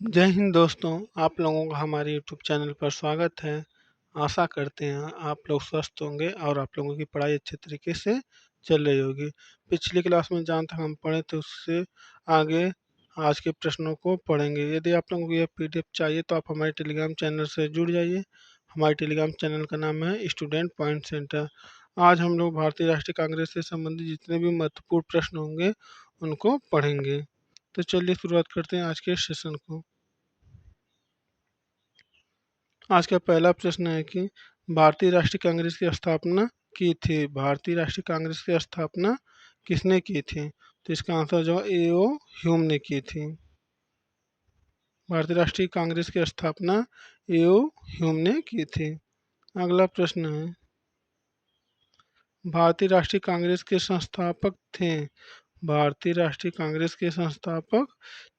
जय हिंद दोस्तों। आप लोगों का हमारे यूट्यूब चैनल पर स्वागत है। आशा करते हैं आप लोग स्वस्थ होंगे और आप लोगों की पढ़ाई अच्छे तरीके से चल रही होगी। पिछली क्लास में जहाँ तक हम पढ़े थे उससे आगे आज के प्रश्नों को पढ़ेंगे। यदि आप लोगों को यह पीडीएफ चाहिए तो आप हमारे टेलीग्राम चैनल से जुड़ जाइए। हमारे टेलीग्राम चैनल का नाम है स्टूडेंट पॉइंट सेंटर। आज हम लोग भारतीय राष्ट्रीय कांग्रेस से संबंधित जितने भी महत्वपूर्ण प्रश्न होंगे उनको पढ़ेंगे। तो चलिए शुरुआत करते हैं आज के सेशन को। आज का पहला प्रश्न है कि भारतीय राष्ट्रीय कांग्रेस की स्थापना की थी। भारतीय राष्ट्रीय कांग्रेस की स्थापना किसने की थी? तो इसका आंसर जो ए.ओ. ह्यूम ने की थी। भारतीय राष्ट्रीय कांग्रेस की स्थापना ए.ओ. ह्यूम ने की थी। अगला प्रश्न है, भारतीय राष्ट्रीय कांग्रेस के संस्थापक थे। भारतीय राष्ट्रीय कांग्रेस के संस्थापक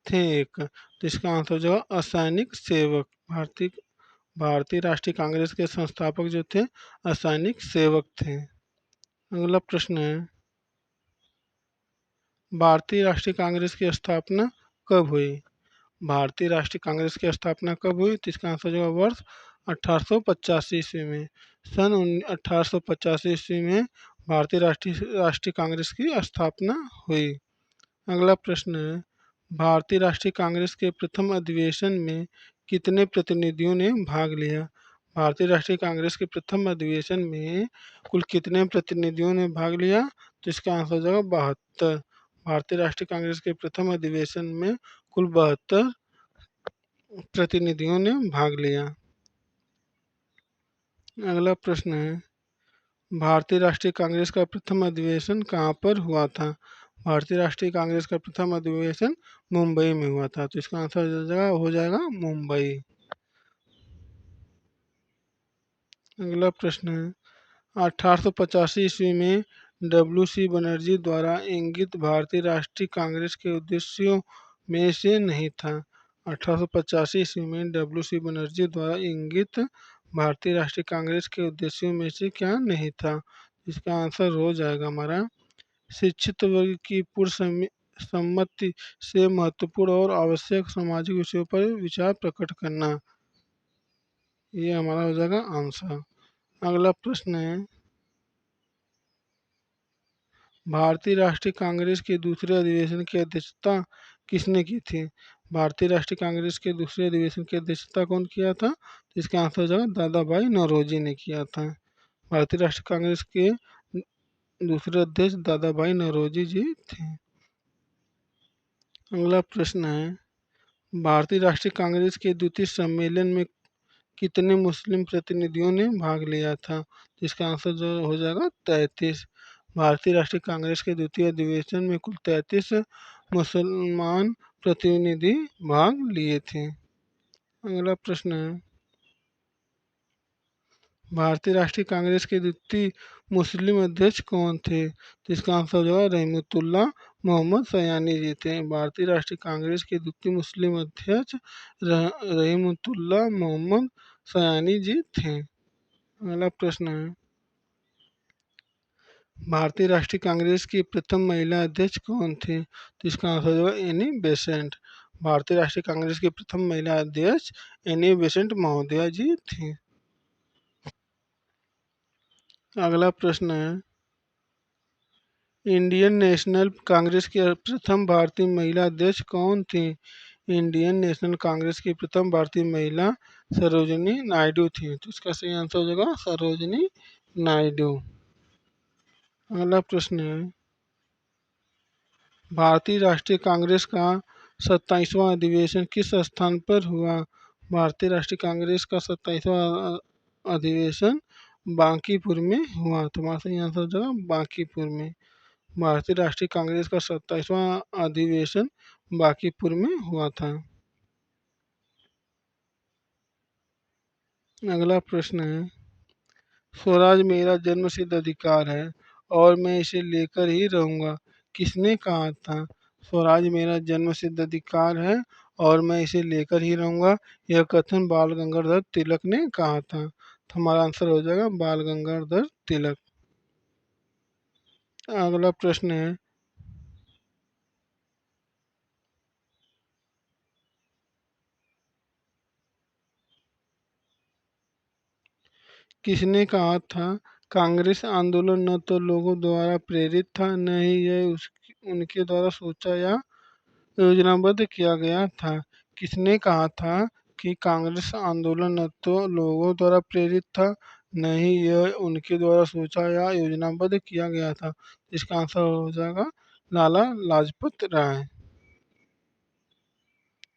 थे एक, तो इसका आंसर जो है असैनिक सेवक। भारतीय राष्ट्रीय कांग्रेस के संस्थापक जो थे असैनिक सेवक थे। अगला प्रश्न है, भारतीय राष्ट्रीय कांग्रेस की स्थापना कब हुई? भारतीय राष्ट्रीय कांग्रेस की स्थापना कब हुई? तो इसका आंसर जो है वर्ष 1885 ईस्वी में। सन 1885 ईस्वी में भारतीय राष्ट्रीय कांग्रेस की स्थापना हुई। अगला प्रश्न है, भारतीय राष्ट्रीय कांग्रेस के प्रथम अधिवेशन में कितने प्रतिनिधियों ने भाग लिया? भारतीय राष्ट्रीय कांग्रेस के प्रथम अधिवेशन में कुल कितने प्रतिनिधियों ने भाग लिया? तो इसका आंसर होगा 72। भारतीय राष्ट्रीय कांग्रेस के प्रथम अधिवेशन में कुल 72 प्रतिनिधियों ने भाग लिया। अगला प्रश्न है, भारतीय राष्ट्रीय कांग्रेस का प्रथम अधिवेशन कहाँ पर हुआ था? भारतीय राष्ट्रीय कांग्रेस का प्रथम अधिवेशन मुंबई में हुआ था, तो इसका आंसर हो जाएगा मुंबई। अगला प्रश्न है, 1885 ईस्वी में डब्ल्यू.सी. बनर्जी द्वारा इंगित भारतीय राष्ट्रीय कांग्रेस के उद्देश्यों में से नहीं था। 1885 ईस्वी में डब्ल्यू.सी. बनर्जी द्वारा इंगित भारतीय राष्ट्रीय कांग्रेस के उद्देश्यों में से क्या नहीं था? इसका आंसर हो जाएगा हमारा शिक्षित वर्ग की पूर्ण सम्मति से महत्वपूर्ण और आवश्यक सामाजिक विषयों पर विचार प्रकट करना। ये हमारा हो जाएगा आंसर। अगला प्रश्न है, भारतीय राष्ट्रीय कांग्रेस के दूसरे अधिवेशन की अध्यक्षता किसने की थी? भारतीय राष्ट्रीय कांग्रेस के दूसरे अधिवेशन की अध्यक्षता कौन किया था? तो इसका आंसर हो जाएगा दादा भाई नौरोजी ने किया था। भारतीय राष्ट्रीय कांग्रेस के दूसरे अध्यक्ष दादा भाई नौरोजी जी थे। अगला प्रश्न है, भारतीय राष्ट्रीय कांग्रेस के द्वितीय सम्मेलन में कितने मुस्लिम प्रतिनिधियों ने भाग लिया था? तो इसका आंसर जो हो जाएगा 33। भारतीय राष्ट्रीय कांग्रेस के द्वितीय अधिवेशन में कुल 33 मुसलमान प्रतिनिधि भाग लिए थे। अगला प्रश्न है, भारतीय राष्ट्रीय कांग्रेस के द्वितीय मुस्लिम अध्यक्ष कौन थे? तो इसका आंसर जो है रहमतुल्लाह मोहम्मद सयानी जी थे। भारतीय राष्ट्रीय कांग्रेस के द्वितीय मुस्लिम अध्यक्ष रहमतुल्लाह मोहम्मद सयानी जी थे। अगला प्रश्न है, भारतीय राष्ट्रीय कांग्रेस की प्रथम महिला अध्यक्ष कौन थी? तो इसका आंसर जो है एनी बेसेंट। भारतीय राष्ट्रीय कांग्रेस की प्रथम महिला अध्यक्ष एनी बेसेंट महोदया जी थी। अगला प्रश्न है, इंडियन नेशनल कांग्रेस की प्रथम भारतीय महिला अध्यक्ष कौन थी? इंडियन नेशनल कांग्रेस की प्रथम भारतीय महिला सरोजिनी नायडू थी, तो इसका सही आंसर हो जाएगा सरोजिनी नायडू। अगला प्रश्न है, भारतीय राष्ट्रीय कांग्रेस का 27वां अधिवेशन किस स्थान पर हुआ? भारतीय राष्ट्रीय कांग्रेस का 27वां अधिवेशन बांकीपुर में हुआ, तो हमारा सही आंसर हो जाएगा बांकीपुर में। भारतीय राष्ट्रीय कांग्रेस का 27वां अधिवेशन बांकीपुर में हुआ था। अगला प्रश्न है, स्वराज मेरा जन्मसिद्ध अधिकार है और मैं इसे लेकर ही रहूंगा, किसने कहा था? स्वराज मेरा जन्मसिद्ध अधिकार है और मैं इसे लेकर ही रहूंगा, यह कथन बाल गंगाधर तिलक ने कहा था, तो हमारा आंसर हो जाएगा बाल गंगाधर तिलक। अगला प्रश्न है, किसने कहा था कांग्रेस आंदोलन न तो लोगों द्वारा प्रेरित था, न ही यह उनके द्वारा सोचा या योजनाबद्ध किया गया था। किसने कहा था कि कांग्रेस आंदोलन न तो लोगों द्वारा प्रेरित था, न ही यह उनके द्वारा सोचा या योजनाबद्ध किया गया था? इसका आंसर हो जाएगा लाला लाजपत राय।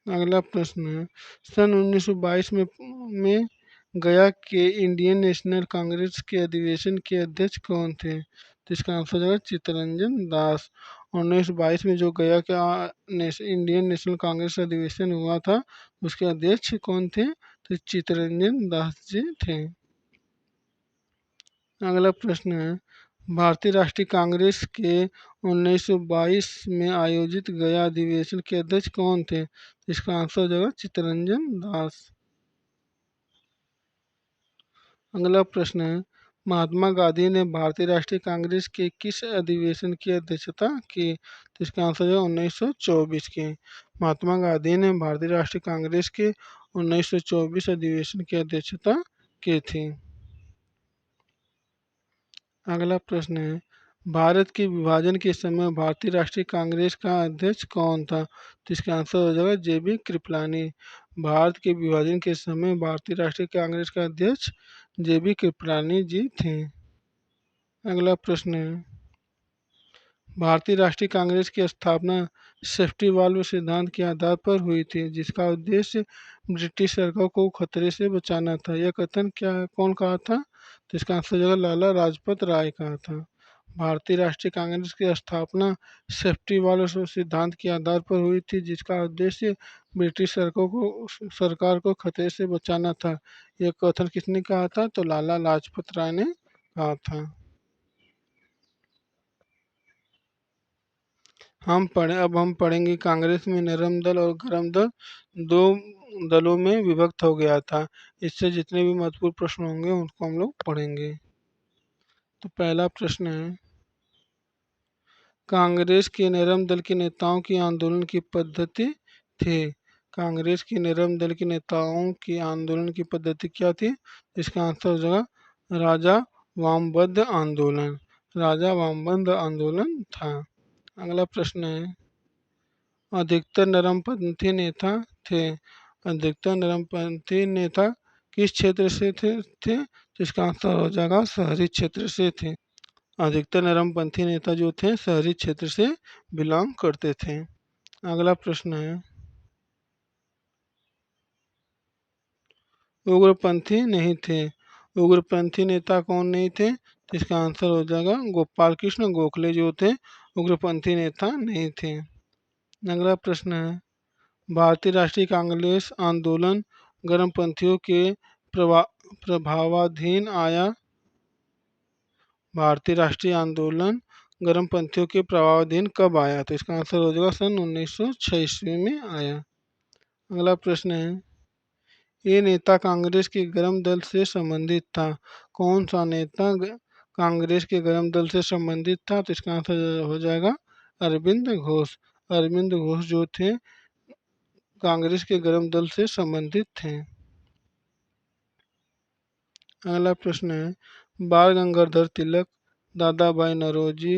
अगला प्रश्न है, सन 1922 में गया के इंडियन नेशनल कांग्रेस के अधिवेशन के अध्यक्ष कौन थे? तो इसका आंसर हो जाएगा चित्तरंजन दास। 1922 में जो गया का इंडियन नेशनल कांग्रेस अधिवेशन हुआ था, उसके अध्यक्ष कौन थे? तो चित्तरंजन दास जी थे। अगला प्रश्न है, भारतीय राष्ट्रीय कांग्रेस के 1922 में आयोजित गया अधिवेशन के अध्यक्ष कौन थे? इसका आंसर हो जाएगा चित्तरंजन दास। अगला प्रश्न है, महात्मा गांधी ने भारतीय राष्ट्रीय कांग्रेस के किस अधिवेशन की अध्यक्षता की? तो इसका आंसर है 1924 के। महात्मा गांधी ने भारतीय राष्ट्रीय कांग्रेस के 1924 अधिवेशन की अध्यक्षता की थी। अगला प्रश्न है, भारत के विभाजन के समय भारतीय राष्ट्रीय कांग्रेस का अध्यक्ष कौन था? तो इसका आंसर हो जाएगा जेबी कृपलानी। भारत के विभाजन के समय भारतीय राष्ट्रीय कांग्रेस का अध्यक्ष जेबी कृपलानी जी थे। अगला प्रश्न है, भारतीय राष्ट्रीय कांग्रेस की स्थापना सेफ्टी वाल्व सिद्धांत के आधार पर हुई थी, जिसका उद्देश्य ब्रिटिश सरकार को खतरे से बचाना था। यह कथन कौन कहा था? तो इसका आंसर जगह लाला लाजपत राय कहा था। भारतीय राष्ट्रीय कांग्रेस की स्थापना सेफ्टी वाल्व सिद्धांत के आधार पर हुई थी, जिसका उद्देश्य ब्रिटिश सरकार को खतरे से बचाना था। यह कथन किसने कहा था? तो लाला लाजपत राय ने कहा था। अब हम पढ़ेंगे, कांग्रेस में नरम दल और गरम दल दो दलों में विभक्त हो गया था। इससे जितने भी महत्वपूर्ण प्रश्न होंगे उनको हम लोग पढ़ेंगे। तो पहला प्रश्न है, कांग्रेस के नरम दल के नेताओं की आंदोलन की पद्धति थी। कांग्रेस के नरम दल के नेताओं की आंदोलन की पद्धति क्या थी? इसका आंसर हो जाएगा राजा वामबद्ध आंदोलन। राजा वामबद्ध आंदोलन था। अगला प्रश्न है, अधिकतर नरमपंथी नेता थे। अधिकतर नरमपंथी नेता किस क्षेत्र से थे? तो इसका आंसर हो जाएगा शहरी क्षेत्र से थे। अधिकतर नरमपंथी नेता जो थे शहरी क्षेत्र से बिलोंग करते थे। अगला प्रश्न है, उग्रपंथी नहीं थे। उग्रपंथी नेता कौन नहीं थे? तो इसका आंसर हो जाएगा गोपाल कृष्ण गोखले जो थे उग्रपंथी नेता नहीं थे। अगला प्रश्न है, भारतीय राष्ट्रीय कांग्रेस आंदोलन गर्मपंथियों के प्रभावाधीन आया। भारतीय राष्ट्रीय आंदोलन गर्मपंथियों के प्रभावाधीन कब आया? तो इसका आंसर हो जाएगा सन 1906 में आया। अगला प्रश्न है, ये नेता कांग्रेस के गर्म दल से संबंधित था। कौन सा नेता कांग्रेस के गर्म दल से संबंधित था? तो इसका आंसर हो जाएगा अरविंद घोष। अरविंद घोष जो थे कांग्रेस के गर्म दल से संबंधित थे। अगला प्रश्न है, बाल गंगाधर तिलक, दादा भाई नौरोजी,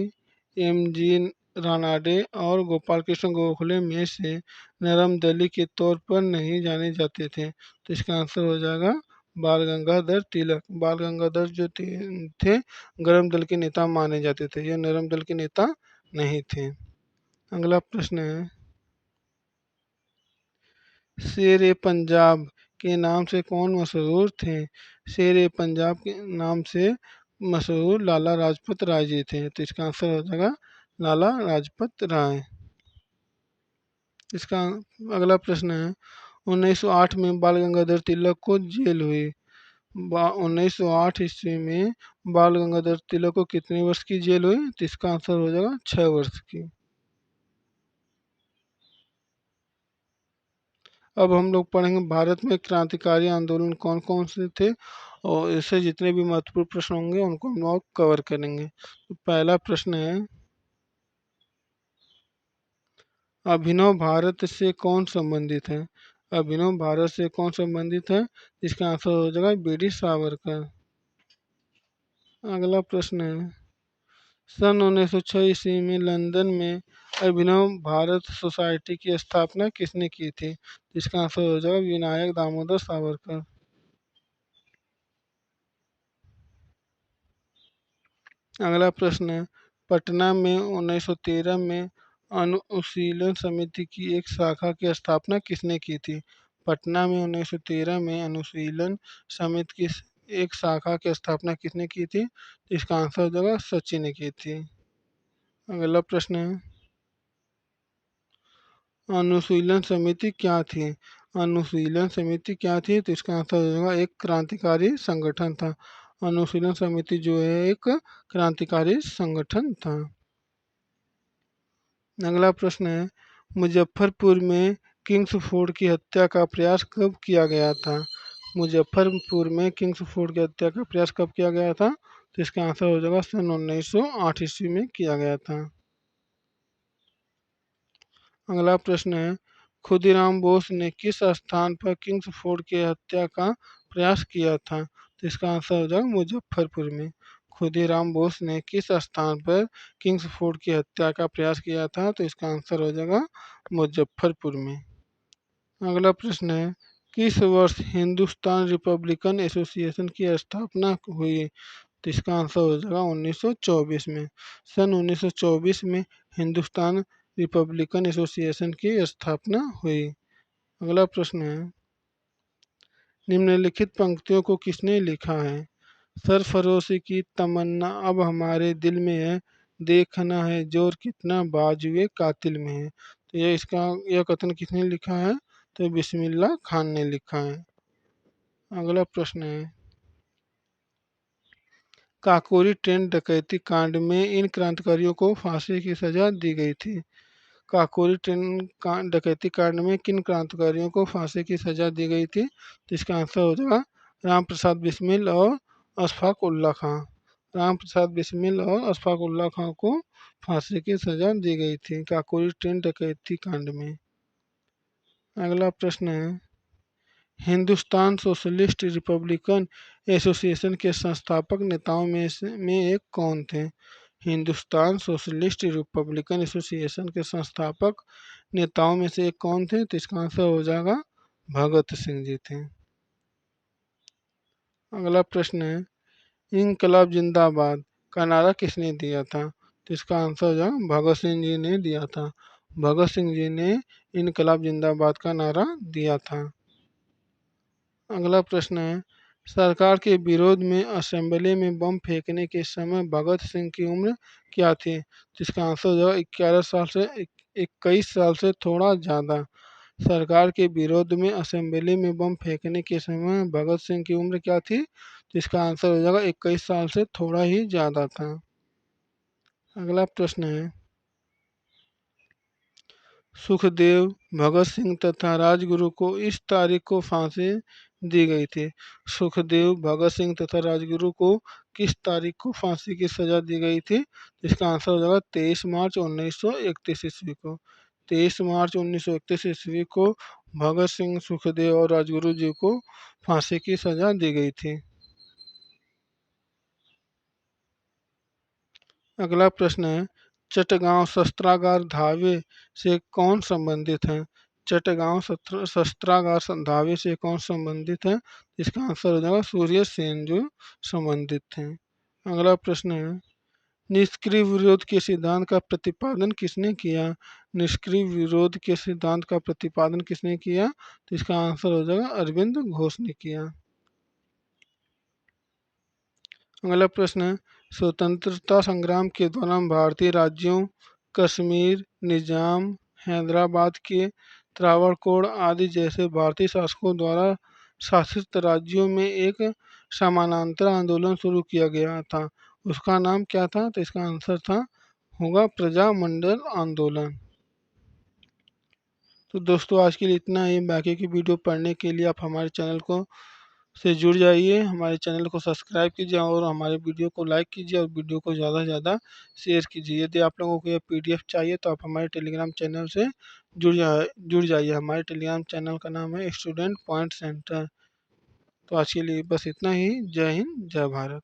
एम.जी. रानाडे और गोपाल कृष्ण गोखले में से नरम दली के तौर पर नहीं जाने जाते थे। तो इसका आंसर हो जाएगा बाल गंगाधर तिलक। बाल गंगाधर जो थे गर्म दल के नेता माने जाते थे, ये नरम दल के नेता नहीं थे। अगला प्रश्न है, शेर ए पंजाब के नाम से कौन मशहूर थे? शेर ए पंजाब के नाम से मशहूर लाला लाजपत राय जी थे। तो इसका आंसर हो जाएगा लाला लाजपत राय। इसका अगला प्रश्न है, 1908 में बाल गंगाधर तिलक को जेल हुई। 1908 ईस्वी में बाल गंगाधर तिलक को कितने वर्ष की जेल हुई? तो इसका आंसर हो जाएगा 6 वर्ष की। अब हम लोग पढ़ेंगे भारत में क्रांतिकारी आंदोलन कौन कौन से थे, और इससे जितने भी महत्वपूर्ण प्रश्न होंगे उनको हम लोग कवर करेंगे। तो पहला प्रश्न है, अभिनव भारत से कौन संबंधित है? अभिनव भारत से कौन संबंधित है? इसका आंसर हो जाएगा बी डी सावरकर। अगला प्रश्न है, सन 1906 ईस्वी में लंदन में अभिनव भारत सोसाइटी की स्थापना किसने की थी? इसका आंसर हो जाएगा विनायक दामोदर सावरकर। अगला प्रश्न है, पटना में 1913 में अनुशीलन समिति की एक शाखा की स्थापना किसने की थी? पटना में 1913 में अनुशीलन समिति की एक शाखा की स्थापना किसने की थी? इसका आंसर हो जाएगा सचिन ने की थी। अगला प्रश्न है, अनुशीलन समिति क्या थी? अनुशीलन समिति क्या थी? तो इसका आंसर हो जाएगा एक क्रांतिकारी संगठन था। अनुशीलन समिति जो है एक क्रांतिकारी संगठन था। अगला प्रश्न है, मुजफ्फरपुर में किंग्सफोर्ड की हत्या का प्रयास कब किया गया था? मुजफ्फरपुर में किंग्सफोर्ड की हत्या का प्रयास कब किया गया था? तो इसका आंसर हो जाएगा सन 1908 ईस्वी में किया गया था। अगला प्रश्न है, खुदीराम बोस ने किस स्थान पर किंग्सफोर्ड की हत्या का प्रयास किया था? तो इसका आंसर हो जाएगा मुजफ्फरपुर में। खुदीराम बोस ने किस स्थान पर किंग्सफोर्ड की हत्या का प्रयास किया था? तो इसका आंसर हो जाएगा मुजफ्फरपुर में। अगला प्रश्न है, किस वर्ष हिंदुस्तान रिपब्लिकन एसोसिएशन की स्थापना हुई? तो इसका आंसर हो जाएगा 1924 में। सन 1924 में हिंदुस्तान रिपब्लिकन एसोसिएशन की स्थापना हुई। अगला प्रश्न है, निम्नलिखित पंक्तियों को किसने लिखा है? सरफरोशी की तमन्ना अब हमारे दिल में है, देखना है जोर कितना बाजुए कातिल में है। तो यह कथन किसने लिखा है? तो बिस्मिल्लाह खान ने लिखा है। अगला प्रश्न है, काकोरी ट्रेन डकैती कांड में इन क्रांतिकारियों को फांसी की सजा दी गई थी। काकोरी ट्रेन डकैती कांड में किन क्रांतिकारियों को फांसी की सजा दी गई थी? तो इसका आंसर हो जाएगा राम प्रसाद बिस्मिल और अशफाक उल्ला खां। राम प्रसाद बिस्मिल और अशफाक उल्ला खां को फांसी की सजा दी गई थी काकोरी ट्रेन डकैती कांड में। अगला प्रश्न है, हिंदुस्तान सोशलिस्ट रिपब्लिकन एसोसिएशन के संस्थापक नेताओं में एक कौन थे? हिंदुस्तान सोशलिस्ट रिपब्लिकन एसोसिएशन के संस्थापक नेताओं में से एक कौन थे? तो इसका आंसर हो जाएगा भगत सिंह जी थे। अगला प्रश्न है, इनकलाब जिंदाबाद का नारा किसने दिया था? तो इसका आंसर हो जाएगा भगत सिंह जी ने दिया था। भगत सिंह जी ने इनकलाब जिंदाबाद का नारा दिया था। अगला प्रश्न है, सरकार के विरोध में असेंबली में बम फेंकने के समय भगत सिंह की उम्र क्या थी? तो इसका आंसर हो जाएगा 11 साल से 21 साल से थोड़ा ज़्यादा। सरकार के विरोध में असेंबली में बम फेंकने के समय भगत सिंह की उम्र क्या थी? तो इसका आंसर हो जाएगा 21 साल से थोड़ा ही ज़्यादा था। अगला प्रश्न है, सुखदेव, भगत सिंह तथा राजगुरु को इस तारीख को फांसी दी गई थी। सुखदेव, भगत सिंह तथा राजगुरु को किस तारीख को फांसी की सजा दी गई थी? इसका आंसर हो जाएगा 23 मार्च 1931 ईस्वी को। 23 मार्च 1931 ईस्वी को भगत सिंह, सुखदेव और राजगुरु जी को फांसी की सजा दी गई थी। अगला प्रश्न है, चटगांव शस्त्रागार धावे से कौन संबंधित है? चटगांव शस्त्रागार धावे से कौन संबंधित है? इसका आंसर हो जाएगा सूर्य सेन जो संबंधित थे। अगला प्रश्न है, निष्क्रिय विरोध के सिद्धांत का प्रतिपादन किसने किया? निष्क्रिय विरोध के सिद्धांत का प्रतिपादन किसने किया? तो इसका आंसर हो जाएगा अरविंद घोष ने किया। अगला प्रश्न है, स्वतंत्रता संग्राम के दौरान भारतीय राज्यों कश्मीर, निजाम, हैदराबाद के त्रावणकोर आदि जैसे भारतीय शासकों द्वारा शासित राज्यों में एक समानांतर आंदोलन शुरू किया गया था। उसका नाम क्या था? तो इसका आंसर होगा प्रजामंडल आंदोलन। तो दोस्तों आज के लिए इतना ही। बाकी की वीडियो पढ़ने के लिए आप हमारे चैनल को से जुड़ जाइए, हमारे चैनल को सब्सक्राइब कीजिए और हमारे वीडियो को लाइक कीजिए और वीडियो को ज़्यादा से ज़्यादा शेयर कीजिए। यदि आप लोगों को ये पीडीएफ चाहिए तो आप हमारे टेलीग्राम चैनल से जुड़ जाइए। हमारे टेलीग्राम चैनल का नाम है स्टूडेंट पॉइंट सेंटर। तो आज के लिए बस इतना ही। जय हिंद, जय भारत।